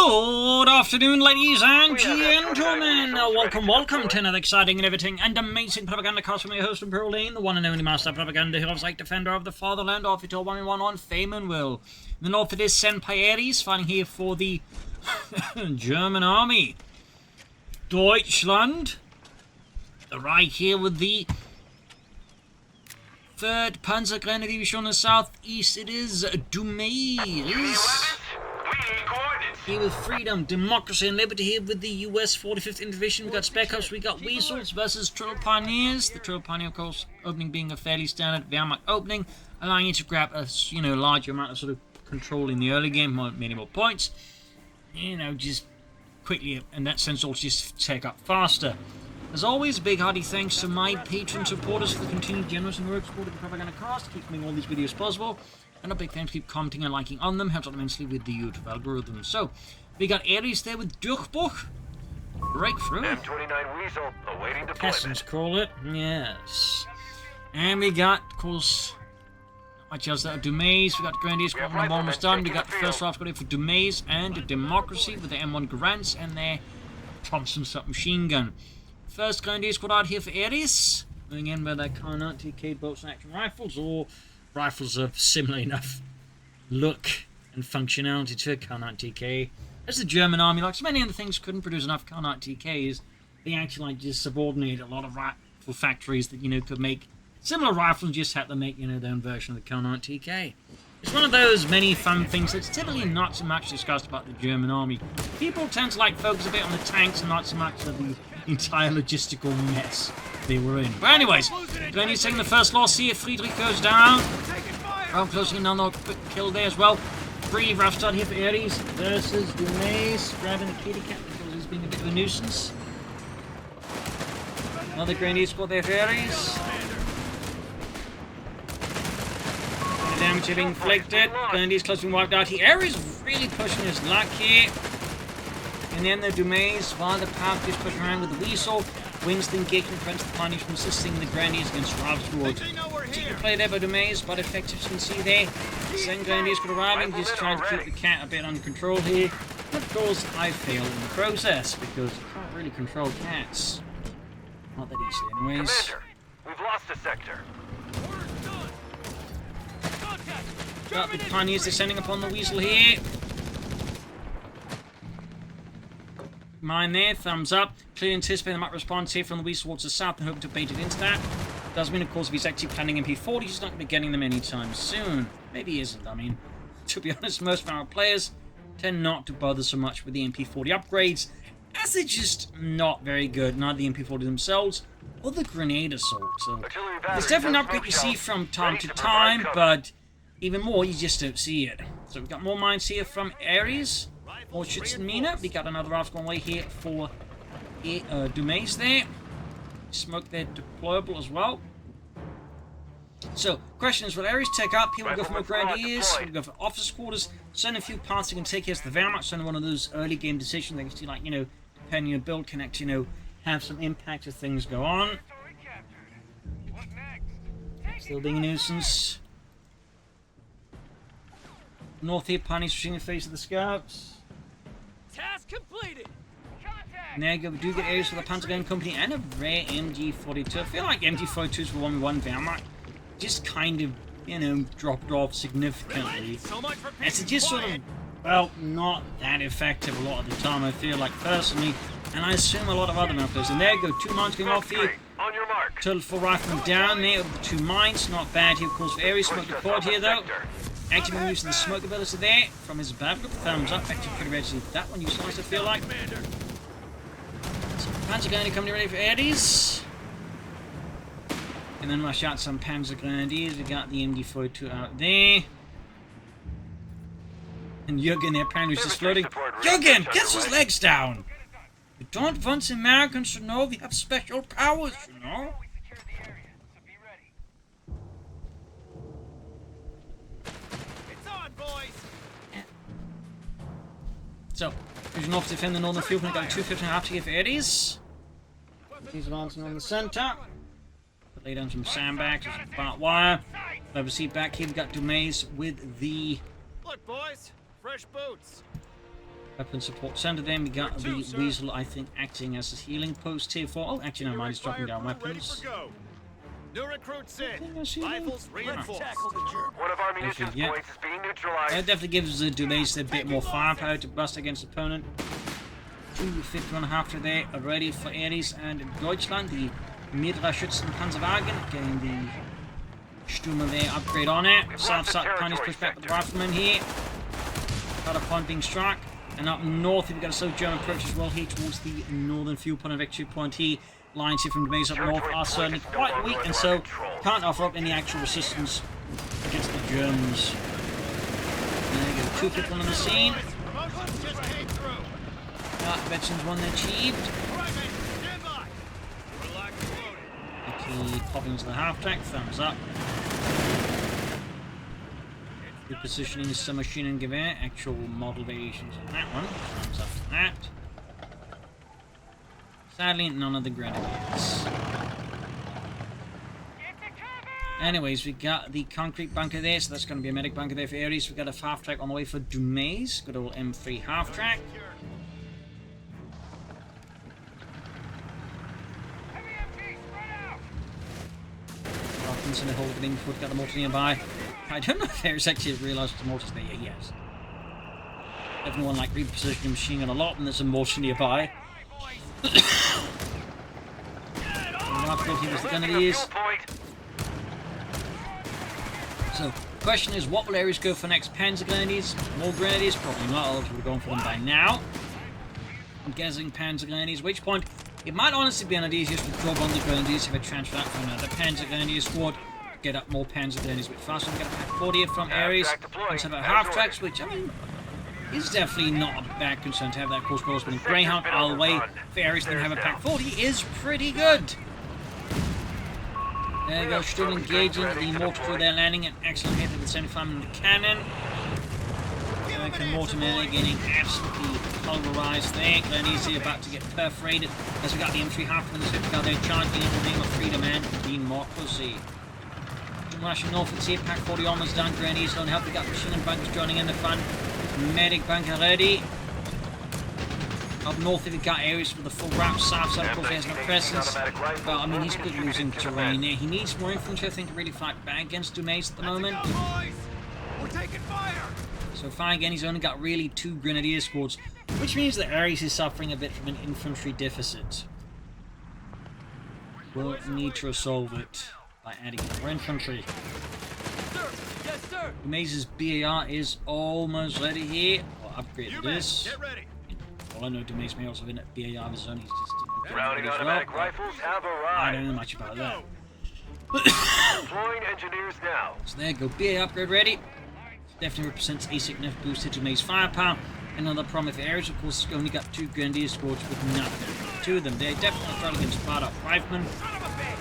Good afternoon, ladies and gentlemen. Welcome to another exciting and everything and amazing Propagandacast from your host, Pearl Lane, the one and only master of propaganda who loves like defender of the fatherland, off it all 1-1 on Faymonville. In the north it is Senpairis, fighting here for the German army. Deutschland. Right here with the 3rd Panzergrenadier on the southeast, it is Dumais. Here with freedom, democracy, and liberty here with the US 45th Division. We got Spec Ops, we got Weasels versus Trail Pioneers. The Trail Pioneer, of course, opening being a fairly standard Wehrmacht opening, allowing you to grab a larger amount of sort of control in the early game, many more points. Just quickly, in that sense, also just take up faster. As always, big hearty thanks to my patron supporters for the continued generous and heroic support of the Propagandacast, keeping all these videos possible. And a big thanks to keep commenting and liking on them, helps out immensely with the YouTube algorithm. So, we got Ares there with Durchbruch, Breakthrough, M29 Weasel awaiting deployment. Essence call it, yes. And we got, of course, much else there, Dumais, we got Grenadier Squadron number 1 was done, we got the first draft got for Dumais and Democracy with the M1 Grants and their Thompson submachine gun. First Grenadier Squad out here for Ares, moving in with their Carnot TK bolts and action rifles, or rifles of similar enough look and functionality to a Carnot TK. As the German army, like so many other things, couldn't produce enough Carnot TKs, they actually just subordinated a lot of rifle factories that, could make similar rifles and just had to make, their own version of the Carnot TK. It's one of those many fun things that's typically not so much discussed about the German army. People tend to focus a bit on the tanks and not so much of the entire logistical mess they were in. But anyways, Glennie's taking the first loss here. Friedrich goes down. Well, closing in on a quick kill there as well. Pretty rough start here for Ares versus Dumais, grabbing the kitty cat because he's being a bit of a nuisance. Another Grenadier squad there for Ares. Damage being inflicted. Grenadiers close to being wiped out here. Ares really pushing his luck here. And then the Dumais, while the Power just pushing around with the Weasel, wins the engagement, prevents the Pioneers from assisting the Grenadiers against Ravswood. Particular play there by Dumais, but effective, as you can see there. The second Grenadiers could arriving, just trying to keep the cat a bit under control here. And of course, I failed in the process, because you can't really control cats. Not that easily, anyways. Commander, we've lost a sector. Got the Pioneers descending upon the Weasel here. Mine there, thumbs up. Clearly anticipating the might response here from the Weasel towards the south and hoping to bait it into that. Does mean, of course, if he's actually planning MP40, he's not going to be getting them anytime soon. Maybe he isn't. I mean, to be honest, most of our players tend not to bother so much with the MP40 upgrades, as they're just not very good, neither the MP40 themselves or the grenade assault. So, there's definitely an upgrade you see from time to time, but even more, you just don't see it. So we've got more mines here from Ares. More Schützenmine. We got another Rafts going away here for Dumais there. Smoke there deployable as well. So, question is, will Ares take up? Here we'll go for more Grenadiers. We'll go for officer quarters. Send a few parts you can take here to the Wehrmacht. Send one of those early game decisions. They can see, depending on your build, connect, have some impact as things go on. Still being a nuisance. North here, Pioneers pushing the face of the scouts. Task completed. And there you go, we do get Ares for the Panzergun Company and a rare MG42. I feel like MG42s for 1v1 Wehrmacht just kind of, dropped off significantly. It's just sort of, not that effective a lot of the time, I feel like, personally. And I assume a lot of other mappers. And there you go, 2 mines going off here. On your mark. Total full rifleman down there with the 2 mines. Not bad here, of course, for Ares. Smoke the quad here, though. Actively using the smoke ability there from his battle group. Thumbs up. Actually pretty ready to see that one utilized, I feel like. So Panzer coming ready for Ares. And then rush out some Panzer Grenadiers. We got the MD42 out there. And Jürgen there apparently was just floating. Jürgen, get his legs down! You don't want the Americans to know we have special powers, So, pushing off to defend the northern field. We've got 250 after here for Ares. He's advancing on the centre. Lay down some sandbags, some barbed wire. Obviously, back here we've got Dumais with the... Look, boys, fresh boots. Weapon support center. Then we got the Weasel, I think, acting as a healing post here for. Oh, actually, no mind. He's dropping down weapons. New recruits in. Rifles reinforced. One of our munitions points is being neutralized. That definitely gives the Dumais a bit more firepower to bust against opponent. 251.5 today already for Ares and Deutschland. The Mittelschützenpanzerwagen getting the Sturmgewehr upgrade on it. South side Pioneers push back with the riflemen here. Got a point being struck. And up north, we've got a slow German approach as well here towards the northern fuel point and victory point here. Lines here from Dumais up north are certainly quite weak, and so can't offer up any actual resistance against the Germans. There you go, 2 people on the scene. Veterans won their achieved. Okay, popping into the half-track, thumbs up. Good positioning is some machine and Gewehr, actual model variations on that one. Thumbs up to that. Sadly, none of the grenadiers. Anyways, we got the concrete bunker there, so that's going to be a medic bunker there for Ares. We got a half-track on the way for Dumais. Good old M3 half-track. In the hole of Infantry, got the mortar nearby. I don't know if Ares actually realised the mortar's there. Yes. Everyone like repositioning the machine gun a lot when there's a mortar nearby. He was the grenadiers. So, question is, what will Ares go for next? Panzer grenadiers? More grenadiers? Probably not. Others would have gone for them by now. I'm guessing Panzer grenadiers. Which point? It might honestly be an idea just to drop on the grenadiers if I transfer that from another Panzer Grenadier squad. Get up more Panzer Grenadiers a bit faster. Get a pack 40 from Ares. Instead of half tracks, which, I mean, is definitely not a bad concern to have that course cross. But if Greyhound out of the way for Ares, then have a pack 40 is pretty good. There you go, still engaging the mortar crew there, landing an excellent hit with the 75mm cannon. American mortarmen getting absolutely pulverized there. Grenadiers about to get perforated as we got the infantry half of the ship out there charging in the name of freedom and democracy. Rushing north and see it, pack 40 almost done. Grenadiers don't help. We got machine and bunkers joining in the fun. Medic bunker ready. Up north, we've got Ares with the full wrap. South side, of course, he has no presence. But I mean, he's good losing terrain there. He needs more infantry, I think, to really fight back against Dumais at the moment. We're taking fire. So far again, he's only got really 2 grenadier squads, which means that Ares is suffering a bit from an infantry deficit. We'll need to resolve it by adding more infantry. Sir. Yes, sir. Dumais' BAR is almost ready here. I'll upgrade this. Get ready. All I know, Dumais may also have a BAR of his own. He's just Routing automatic rifles have arrived. I don't know much about that. Deploying engineers now. So there you go, BA upgrade ready. Definitely represents a significant boost to Dumais' firepower. Another problem for Ares, of course, has only got 2 grenadier squads with nothing. 2 of them. They're definitely trying against fired-up riflemen.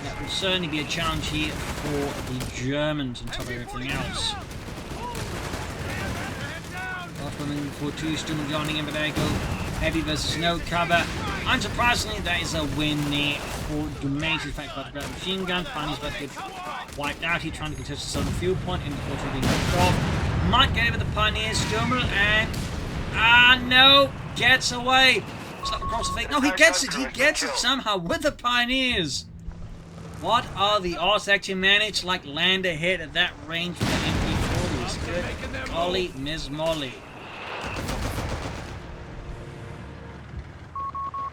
That will certainly be a challenge here for the Germans on top of everything else. Riflemen for 2, still joining in, but there you go. Heavy versus no cover. Unsurprisingly, that is a win there for Dumais. In fact, got a machine gun. Pioneers about to get wiped out here, trying to contest the southern fuel point. Infantry being knocked off. Might get over the Pioneers, Sturmel, and no, gets away. Slap across the face. No, he gets it. He gets it somehow with the Pioneers. What are the odds to actually manage like land a hit at that range with the MP40s? Good golly, Miss Molly.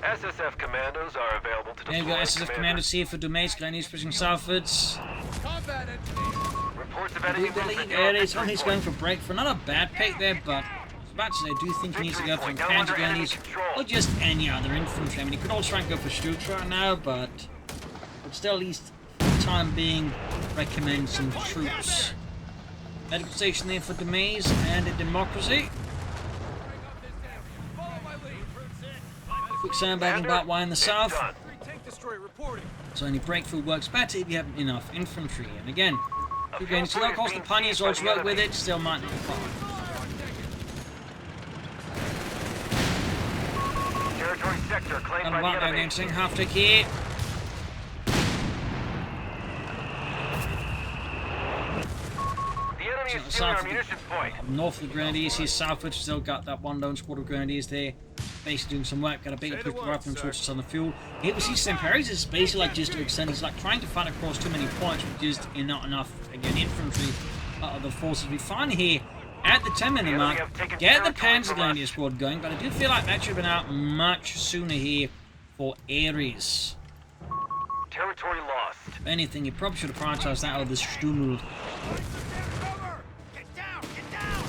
SSF commandos are available to deploy. There you go, SSF commandos here for Dumais. Grenadiers pushing southwards. Combat engineers. Reports of I enemy do believe movement. he's going for Breakthrough. Not a bad pick there, but I was about to say, I do think he needs to go for Panzer Grenadiers or just any other infantry. I mean, he could also try and go for Stuka right now, but would still at least, for the time being, recommend some troops. Medical station there for Dumais and a democracy. Quick sandbagging about why in the south. So only Breakthrough works better if you have enough infantry. And again, you're going to, of course, the Pioneers also work with it, still might not be far. Territory sector claimed by the enemy. Interesting half tick here. The Enemy's south stealing our of the, munitions point. north of the Grenadiers here, southwards, still got that one lone squad of Grenadiers there. Basically doing some work, got a bigger push the riflemen towards us on the fuel. Here we see Semperis is basically like just to extend, he's like trying to fight across too many points with just not enough, again, infantry of the forces we find here at the 10-minute mark. Get the Panzer Grenadier squad going, but I do feel like that should have been out much sooner here for Ares. Territory lost. If anything, you probably should have prioritized that over the Stummel. Get down! Get down!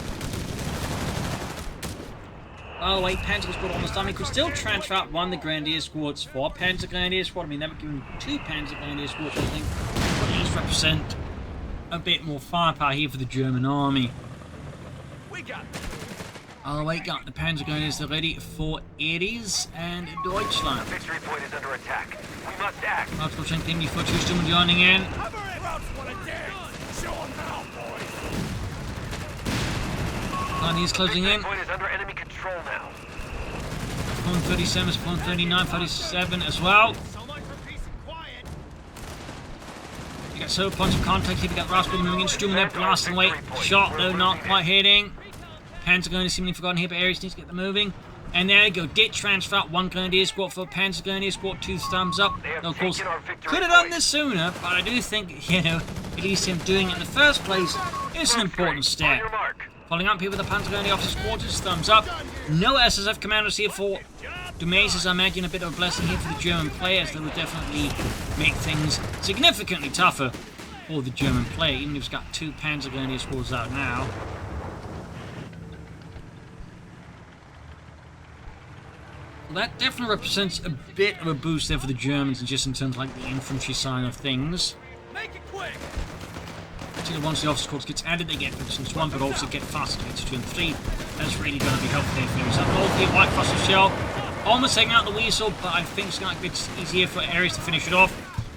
Oh wait, Panzer squad almost done. We could still transfer out one of the Grenadier squads for Panzer Grenadier squad. I mean, they were given 2 Panzer Grenadier squads, I think. At least represent a bit more firepower here for the German army. We got it. Oh wait, got the Panzer Grenadiers ready for Ares and Deutschland. Victory point is under attack. We must act. Multiple strength enemy for 2 Stummel joining in. Show 'em now, boys. Grenadiers closing in. Victory point is under enemy control now. Point 37 is point 39, 37 as well. So much for peace and quiet. You got several points of contact here. We got Raspberry moving in. Stummel there blasting away. Shot though, not quite hitting. Panzer Grenadier seemingly forgotten here, but Ares needs to get them moving. And there we go. Did transfer out 1 Grenadier squad for Panzer Grenadier squad. 2 thumbs up. Now, of course, could have done this sooner, but I do think, you know, at least him doing it in the first place is an important step. Following up here with the Panzer Grenadier officer quarters. Thumbs up. No SSF commandos here for Dumais, as I imagine a bit of a blessing here for the German players. That will definitely make things significantly tougher for the German player, even if he's got 2 Panzer Grenadier squads out now. Well, that definitely represents a bit of a boost there for the Germans, just in terms of like the infantry side of things. Make it quick. Actually, once the officer corps gets added, they get resistance 1, but also get faster to 2 and 3. That's really going to be helpful there for them. So, North White Cluster Shell, almost taking out the Weasel, but I think it's going to be a bit easier for Ares to finish it off.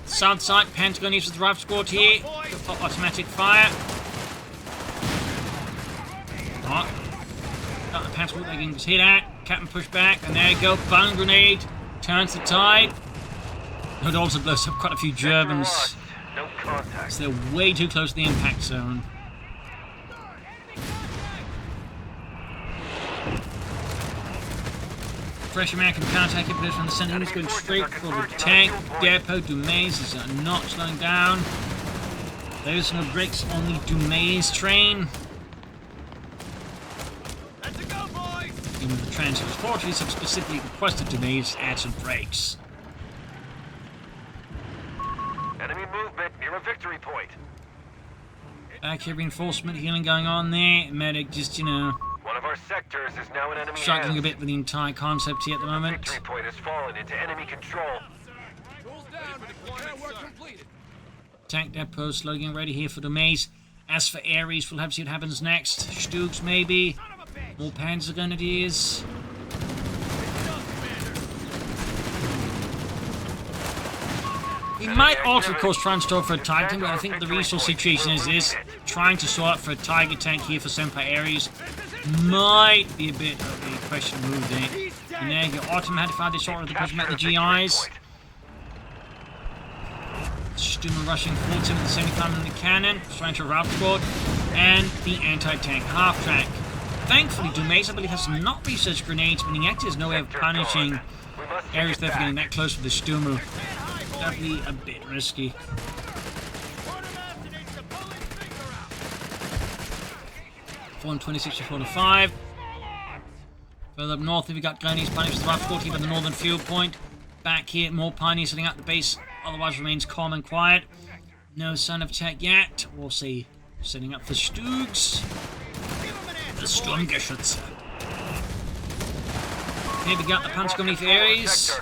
South side, Pentagon uses the rifle squad here. Automatic fire. Alright. Got the Pentagon they can just hit at. Captain push back, and there you go. Bone grenade turns the tide. It also blows up quite a few Germans. No contact. So they're way too close to the impact zone. Fresh American counterattack position on the center. He's going straight for the tank depot. Dumais is not slowing down. There's no brakes on the Dumais train. Let's go, boys. Even the transfers fortunately have specifically requested Dumais to add some brakes. Enemy movement near a victory point. Back here, reinforcement healing going on there. Medic just, you know, One of our sectors is now in enemy struggling a hands. bit with the entire concept here at the moment. Victory point has fallen into enemy control. Tools down. Deployment work completed. Tank depot slowly getting ready here for Dumais. As for Ares, we'll have to see what happens next. Stugs maybe. More Panzer Grenadiers. He might also, of course, try and store for a Titan, but I think the resource situation is this. Trying to sort out for a Tiger tank here for Senpai Ares might be a bit of a questionable move there. And there you go. Automatic fire disorder because we met the GIs. Stummel rushing forward to the 75mm cannon, trying to rout squad, and the anti-tank half-track. Thankfully, Dumais, I believe, has not researched grenades, meaning actually there's no way of punishing Ares there for getting that close with the Stummel. Definitely a bit risky. 426 to 405. Further up north, we got Grenadiers punished with the rifle squad here by the northern field point. Back here, more pioneers setting out the base. Otherwise, remains calm and quiet. No sign of attack yet. We'll see. Setting up for Stugs. The Sturmgeschütze. Here we got the Panzer Company for Ares.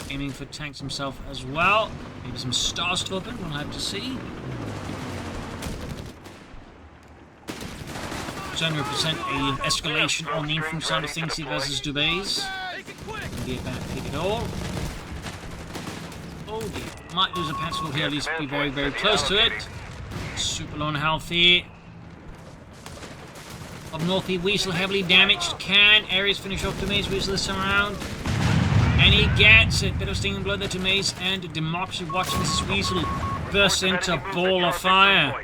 Aiming for tanks himself as well. Maybe some stars to open. We'll have to see. Certainly represent an escalation on the infantry side of things here versus Dumais. Wouldn't be a bad pick at all. Oh dear. Might lose a pencil here, at least be very, very close to it. Super low on health here. Up north here, Weasel heavily damaged. Can Ares finish off Dumais? Weasel this time around. And he gets a bit of stinging blood there to Dumais, and Democracy watching this Weasel burst into a ball of fire.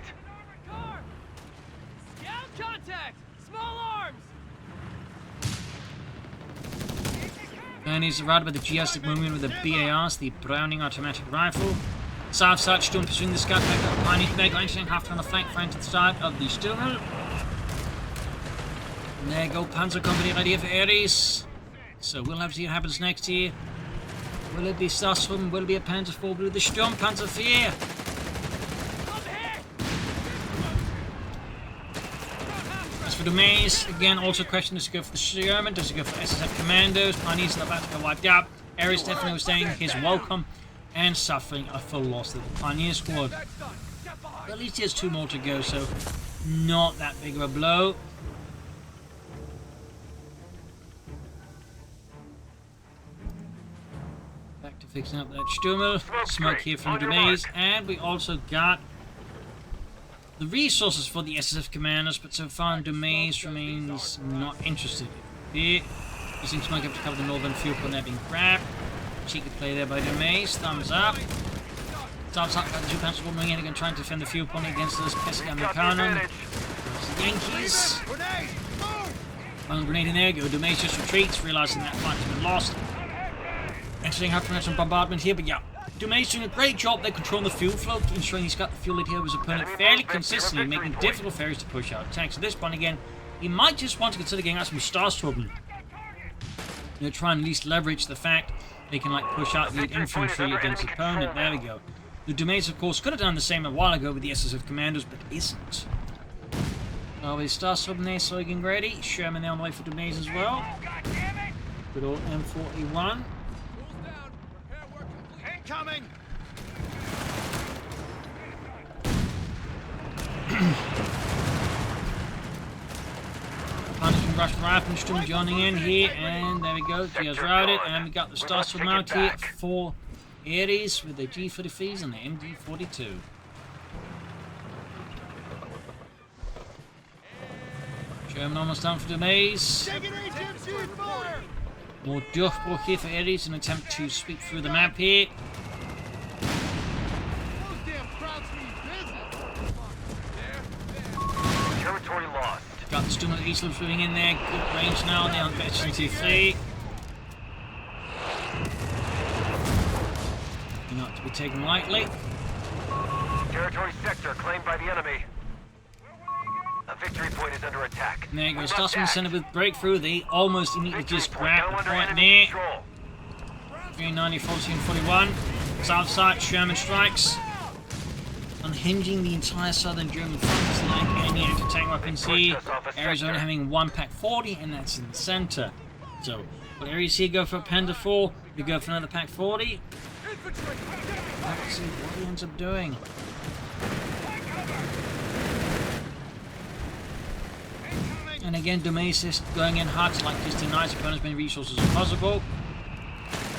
And he's surrounded by the GS movement with the BARs, the Browning automatic rifle. South side Sturm pursuing the scout back up. Pioneer Meg entering half on the flank front to the side of the Sturm. And there go Panzer Company right here for Ares. So we'll have to see what happens next here. Will it be Sassum? Will it be a Panzer IV? Will it be the Sturm Panzer IV? As for Dumais, again, also a question: does he go for the Sherman? Does he go for SSF Commandos? Pioneers are about to get wiped out. Ares definitely was saying his welcome and suffering a full loss of the Pioneer Squad. But at least he has 2 more to go, so not that big of a blow. Back to fixing up that Sturmel. Smoke here from Dumais, and we also got the resources for the SSF commanders, but so far Dumais remains not interested. Here, using smoke up to cover the northern fuel point that being grabbed. Cheeky play there by Dumais, thumbs up. Thumbs up by the 2 Panzers moving in again, trying to defend the fuel point against this pesky Americanon. The Yankees. One grenade in there, go Dumais just retreats, realizing that fight's been lost. Exiting out from some bombardment here, but yeah. Dumais doing a great job there controlling the fuel flow, ensuring he's got the fuel lead here with his opponent fairly consistently, making it difficult for Ares to push out tanks. At this point again, he might just want to consider getting out some Starstorm. Try and at least leverage the fact they can like push out the infantry against his opponent. There we go. The Dumais, of course, could have done the same a while ago with the SSF commandos, but isn't. Oh, we Starstorm there, so getting ready. Sherman there on the way for Dumais as well. Good old M41. Coming! Punishing Russian Rifle joining in here, and there we go. GS routed, and we got the Starstorm mount here for Ares with the G43s and the MG42. Sherman almost done for Dumais. More Durchbruch here for Ares, an attempt to sweep through the map here. Territory lost. Got the Sturm of the East Loops moving in there. Good range now. They're on Veteran 2-3. Not to be taken lightly. Territory sector claimed by the enemy. A victory point is under attack. And there goes Starstorm Center with Breakthrough. They almost immediately just grab the point there. 390, 40, and 41. South side, Sherman strikes. Unhinging the entire southern German front line. Any anti-tank weapons here. Arizona having 1 Pack 40, and that's in the center. So, will Ares here go for a Panda 4? We go for another Pack 40. Let's see what he ends up doing. And again, Dumais is going in hard to like just deny his opponent as many resources as possible.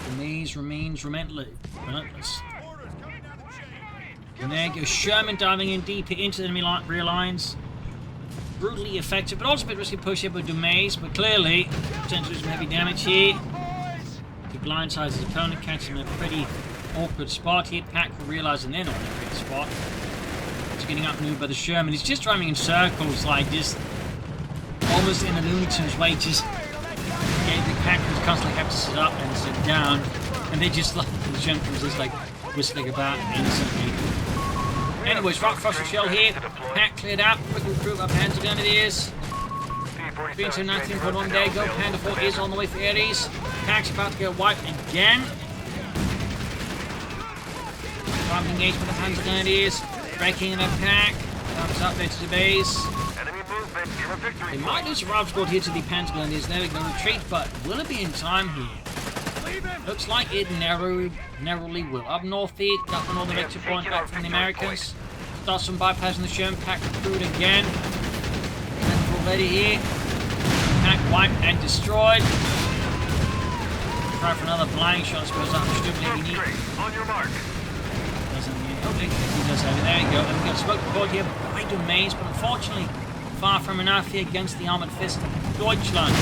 Dumais remains relentless. And there goes Sherman diving in deep into the enemy rear lines. Brutally effective, but also a bit risky push here by Dumais, but clearly potentially some heavy damage here. To blindside his opponent, catch him in a pretty awkward spot here. Pack realizing they're not in a great spot. He's getting outmaneuvered by the Sherman. He's just driving in circles, like just almost in a Looney Tunes way, just the Packers constantly have to sit up and sit down, and they just like the Sherman was just like whistling about innocently. Anyways, rock frost shell here. Pack cleared out. Quick recruit up Panda gun it is. 319.1 there go. Panda 4 is on the way for Ares. Pack's about to get wiped again. Private engagement of Panda gun it is. Breaking in a pack. Comes up there to the base. They might lose a rival squad here to the Pentagon is there we go retreat, but will it be in time here? Looks like it narrowly will. Up north here, got the northern victory point back from the Americans. Starts some bypassing the Sherman, Pack recruit again. And already here. Pack wiped and destroyed. Try for another blind shot, I suppose that was stupid if you need. On your mark. Okay, he does have it. There you go. And we got smoke board here by Dumais, but unfortunately far from enough here against the armored fist of Deutschland.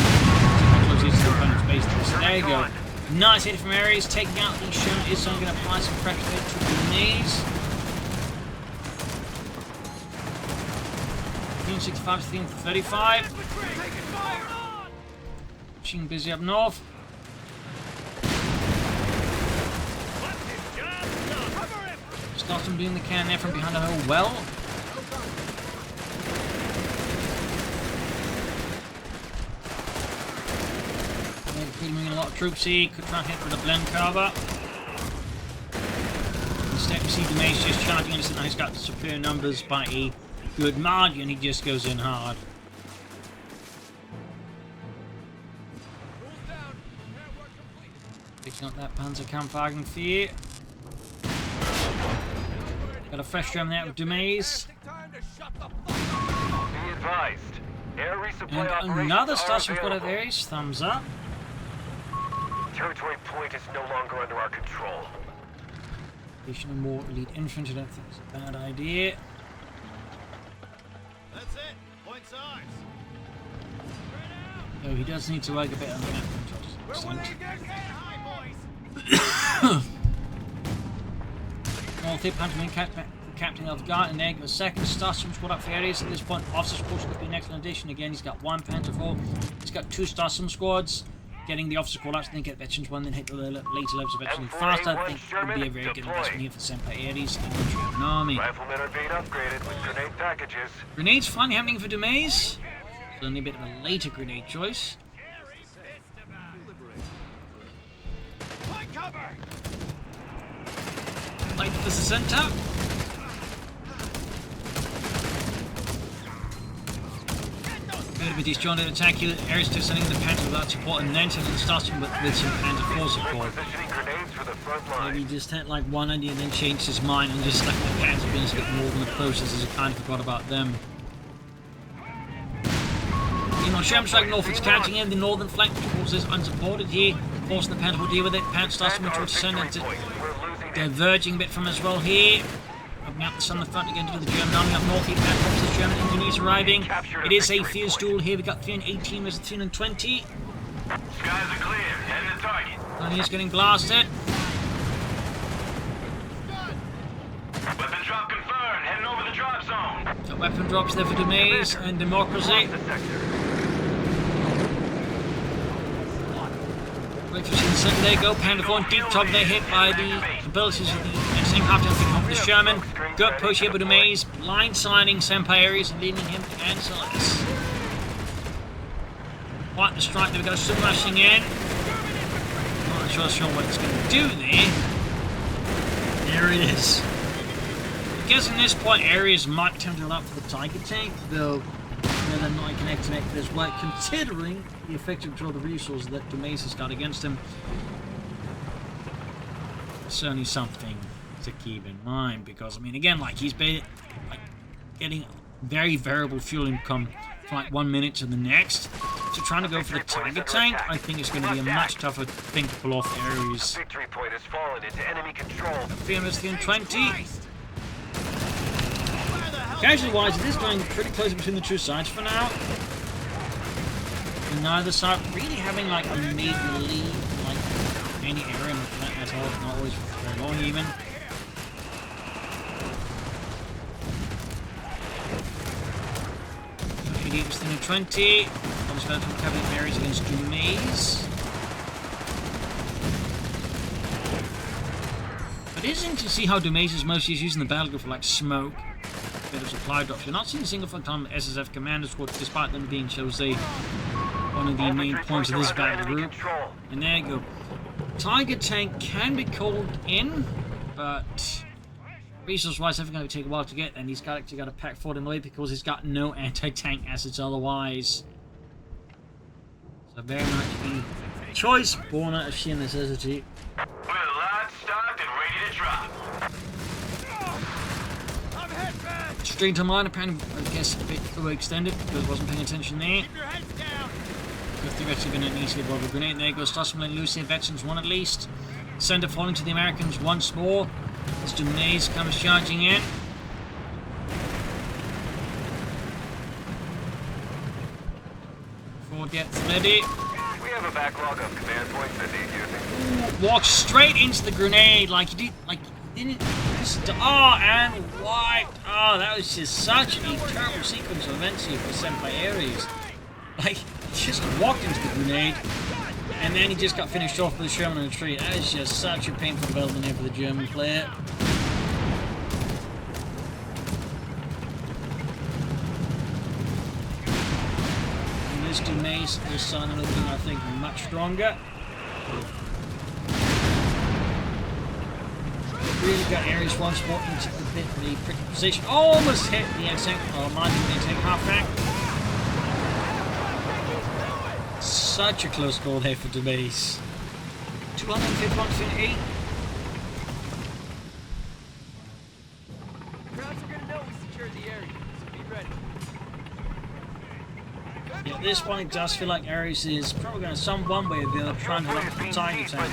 There you go. Nice hit from Ares, taking out the Sherman. Is someone going to apply some pressure there to Dumais? 365 to 335. Pushing busy up north. Stossum doing the can there from behind the whole well. Moving a lot of troops here. Could try and hit with a blend cover. Instead, we see Dumais just charging in. He's got superior numbers by a good margin. He just goes in hard. Picking up that Panzerkampfwagen here. Got a fresh German there with Dumais. Be advised. Air resupply And operations another are Stossum squad of available. Aries. Thumbs up. Territory point is no longer under our control. Additional more elite infantry. I don't think it's a bad idea. That's it. Point size. Oh, he does need to work a bit on that. Excellent. North hip Hunterman captain of the guard, and there the second Stossum squad up for Aries. At this point, officer squad could be an excellent addition. Again, he's got one Panther 4. He's got 2 Stossum squads. Getting the officer squad up, so then get veterans 1, then hit the later levels of veterans faster. I think it would be a very good investment here for Senpai Aries Infantry of an army. Riflemen are being upgraded with grenade packages. Grenades finally happening for Dumais. Only a bit of a later grenade choice. Point cover. Light for the center. Bit of a disjointed attack here. Aries just sending the Panther without support, and then sending the Stossum with some Panther 4 support. Positioning grenades for the front line. Maybe he just had like one idea and then changed his mind and just left the Panther being a bit more than the processes. He kind of forgot about them. You know, Sherman strike north, it's catching in the northern flank, which of course is unsupported here. Forcing the Panther will deal with it. Panther Stossum to send it, diverging a bit from as well here. Opening up the sun on the front again to the German army up north here. Panther the German engineers arriving. It is a fierce duel here. We've got 318 versus 320. Skies are clear. Heading to target. And he's getting blasted. Weapon drop confirmed. Heading over the drop zone. Got weapon drops there for Dumais and Democracy. The sector. There you go, Panther 4 deep top there, hit by the abilities of the same half-time picking up the Sherman. Good push here by Dumais, blindsiding Senpai Aries and leading him to answer less. Quite the strike, there we go, still rushing in. Not sure what it's going to do there. There it is. I guess at this point, Aries might attempt to allow for the Tiger Tank, though they're not connecting it as well, considering the effective control of the resources that Dumais has got against him. Certainly something to keep in mind, because I mean, again, like he's been like getting very variable fuel income from like 1 minute to the next. So trying to go for the Tiger Tank, I think it's going to be a much tougher thing to pull off Aries. Victory point has fallen into enemy control. 320. Casualty wise, it is going pretty close between the two sides for now. And neither side really having like a major lead in like any area at all, not always very long even. He was 320. Comes back from covering areas against Dumais. But it is interesting to see how Dumais is mostly using the battlefield for like smoke. Bit of supply drops. You're not seeing a single time SSF commander squad, despite them being, shall we say, one of the main points of this battle group. And there you go. Tiger Tank can be called in, but resource-wise, it's going to take a while to get, and he's actually got a pack forward in the way because he's got no anti-tank assets otherwise. So very much the choice born out of sheer necessity. We're locked, stocked, and ready to drop. Straight to mine, apparently, I guess a bit overextended because I wasn't paying attention there. Keep your heads down. Got the rest of going to easily above a grenade. There goes Stossum and Lucy, veterans one at least. Center falling to the Americans once more. As Dumais comes charging in. Ford gets ready. We have a backlog of command points that need using. Walks straight into the grenade like he did, like he didn't. Oh, and wiped. Oh, that was just such a terrible sequence of events here for Senpai Aries. Like, he just walked into the grenade, and then he just got finished off with the Sherman retreat. That is just such a painful development here for the German player. East Dumais is starting looking, I think, much stronger. Really got areas one spot into the pretty position. Almost hit the anti-tank. Oh, might be the anti-tank half back. Such a close call there for Dumais. 251-58. Crowds are gonna know we secured the area, so be ready. Yeah, at this point it does feel like Ares is probably going to some one way or the other trying to lock the Tiger tank.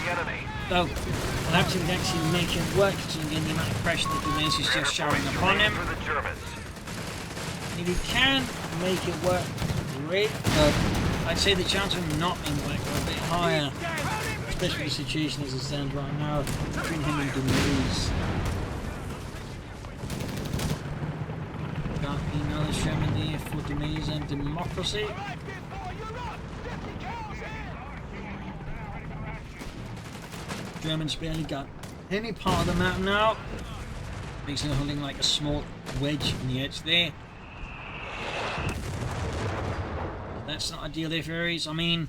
Though, we'll have to actually make it work to get the amount of pressure that Dumais is just showering upon him. And if he can make it work, great, but I'd say the chance of him not being work are a bit higher, especially the situation as it stands right now between him and Dumais. Got another Sherman there for Dumais and Democracy. Germans barely got any part of the map now. Basically holding like a small wedge in the edge there. That's not ideal there for Ares. I mean,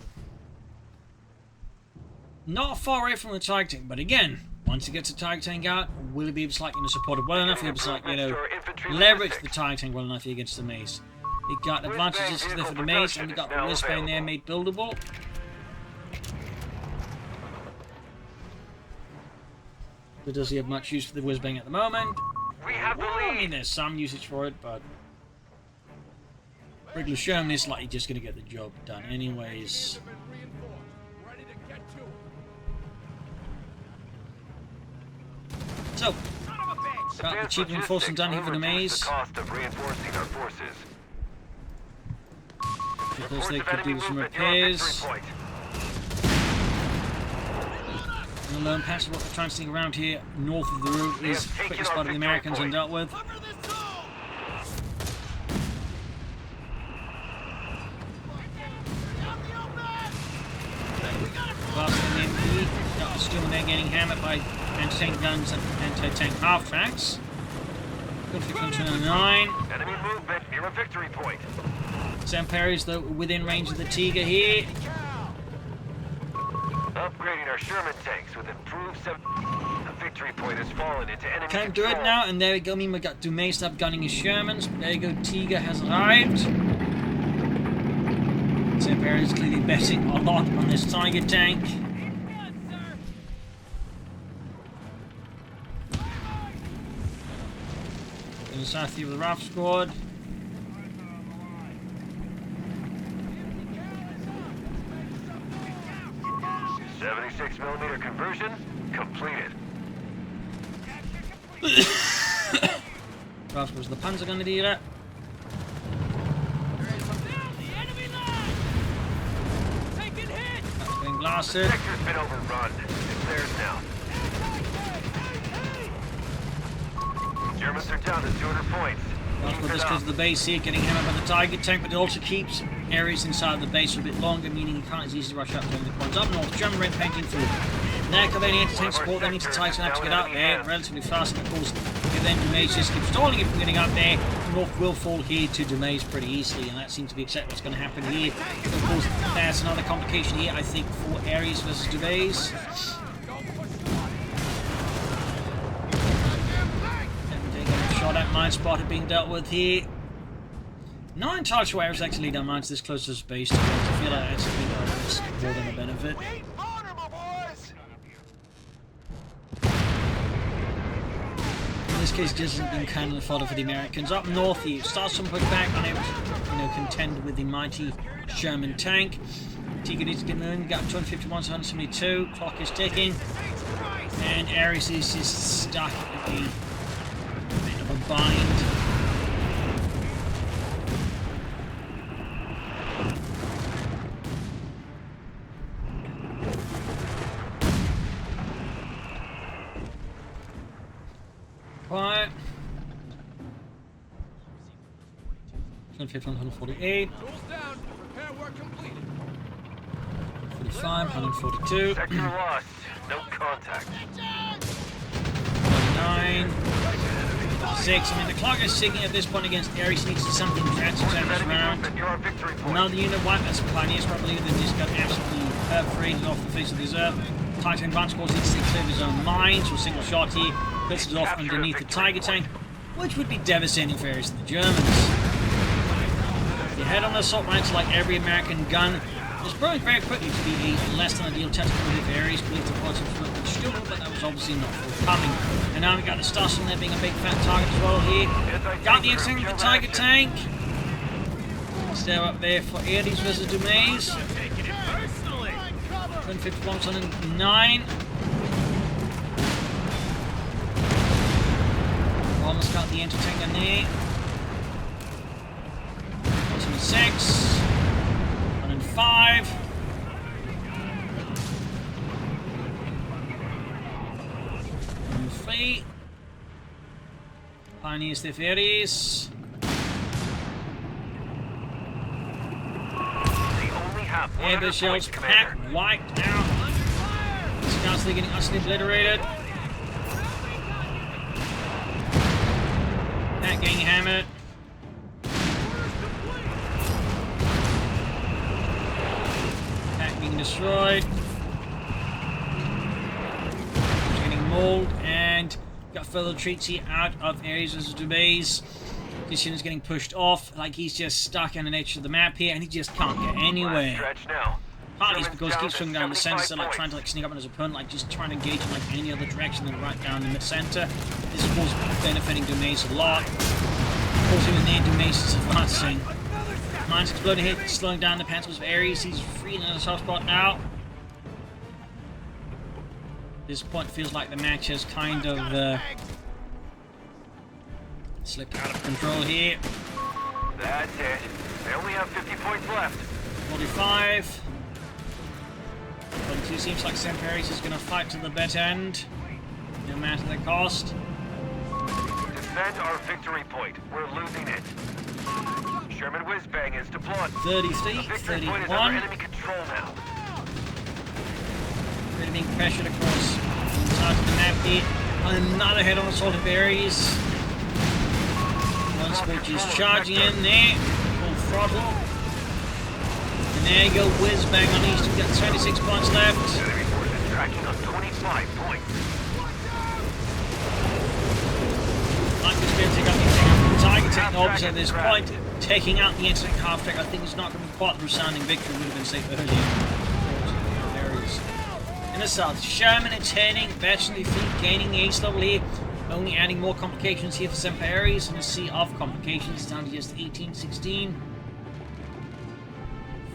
not far away from the Tiger tank, but again, once he gets the Tiger tank out, will he be able to, like, support it well enough? He'll be able to, leverage the Tiger tank well enough here against the Mace. He got advantages there for the Mace, and we got the Whizbang there made buildable. But does he have much use for the Whizbang at the moment? Well, I mean, there's some usage for it, but regular Sherman is likely just going to get the job done anyways. So, got the cheap reinforcement done here for the Maze. Because they could do some repairs. And the lone pass of what they're trying to sneak around here north of the route is quickly spotted the Americans and dealt with. Blasting the MP, got the Storm there getting hammered by anti-tank guns and anti-tank half-tracks. Good for control 9. Enemy movement near a victory point. Samperis, though, within range of the Tiger here. Upgrading our Sherman tanks with improved the victory point has fallen into enemy Can't control. do it now, and there we go. I mean, we got Dumais up gunning his Shermans. There you go, Tiger has arrived. Samperis clearly betting a lot on this Tiger tank. In the south here with the RAF squad. 76mm conversion completed. RAF was the Panzer going to do that. That's been blasted. Sector's been overrun. It's theirs now. Germans are down to 200 points. RAF got this because of the base here, getting hammered by the Tiger tank, but it also keeps areas inside the base for a bit longer, meaning he can't as easily rush up to the points. Up north, German red painting through. There come any anti-tank support, they need to tighten up to get up there relatively fast, and of course, if then Dumais just keeps stalling it from getting up there, North will fall here to Dumais pretty easily, and that seems to be exactly what's going to happen here. But of course, there's another complication here, I think, for Ares versus Dumais. And they get a shot at mine spotted being dealt with here. Not entirely sure Ares actually done mines this close to his base, to I feel like that's a risk more than a benefit. In this case, just hasn't been kind of fodder for the Americans. Up north, he starts some pushback, unable to contend with the mighty Sherman tank. Tiger needs to get moving. Got 251, 172. Clock is ticking, and Ares is just stuck in a bit of a bind. Quiet. 148. 45, 142. Sector lost. No contact. 49. 6. I mean, the clock is ticking at this point against Ares. He needs to do something drastic to turn this round. You're on victory point. Another unit wipe. That's Pioneers, probably. They just got absolutely perforated off the face of this earth. Titan advance course needs to clear his own mines. So a single shot here puts it off underneath the Tiger tank, which would be devastating for Ares and the Germans. The head-on assault rifle, like every American gun, is proving very quickly to be a less than ideal tactical for Ares. Believed the points of still, but that was obviously not forthcoming. And now we got the Stas on there being a big fat target as well here. Got the instinct of the Tiger tank. Still up there for Ares versus Dumais. 150 bombs on 9. Almost got the anti-tank on there. 6. 105. 103. Pioneers de Ferries. Air shells packed, wiped out. Scouts, they're getting utterly obliterated. Pack getting hammered. Pack being destroyed. It's getting mauled, and got further retreats here out of Ares versus Dumais. This unit's getting pushed off, like he's just stuck on an edge of the map here, and he just can't get anywhere. Partly it's because he keeps swinging down the center, so like trying to like sneak up on his opponent, like just trying to engage in like any other direction than right down in the center. This is of course benefiting Dumais a lot. Of course, even there, Dumais is advancing. Mines exploding here, slowing down the pencils of Ares. He's free in a soft spot now. This point feels like the match has kind of slipped out of control here. That's it. They only have 50 points left. 45. 42 seems like Semperis is going to fight to the bitter end, no matter the cost. Defend our victory point. We're losing it. Sherman Whizbang is deployed. 33, 31. Enemy control now. Really being pressured across the entire of the map here. Another head on assault of Ares. One Scorch is charging in there. Full throttle. And there you go, Whizbang on East. We've got 26 points left. Enemy forces tracking on 25 points. Like this being taken out the Tiger tank obviously at this point. Taking out the instant half track, I think it's not going to be quite the resounding victory would have been safe earlier. Areas. In the south, Sherman attaining veteran defeat, gaining the ace level here. Only adding more complications here for Semperis in a sea of complications, down to just 18, 16,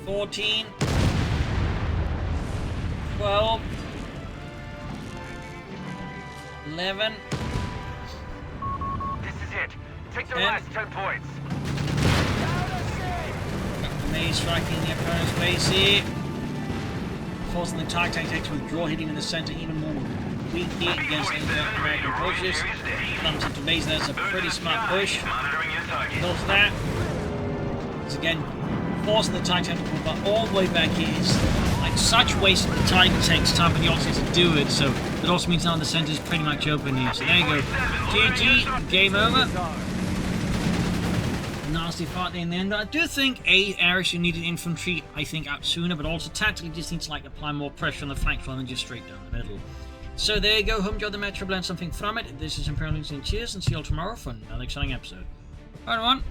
14, 12, 11. This is it. Take their last 10 points. Dumais striking the opponent's base here. Forcing the Tiger tank to withdraw, hitting in the center even more weak here against the American pushes. Comes into base, that's a pretty smart push. Kills that. It's again forcing the Tiger tank to pull back all the way back here. It's like such waste of the Tiger tank's time, but he also has to do it, so it also means now the center is pretty much open here. So there you go. GG, game over. Nasty fight in the end. I do think Ares needed infantry, I think, out sooner, but also tactically just needs to like apply more pressure on the flank rather than just straight down the middle. So there you go, hope you enjoyed the match, learn something from it. This is Imperial News, and cheers, and see you all tomorrow for another exciting episode. Bye everyone.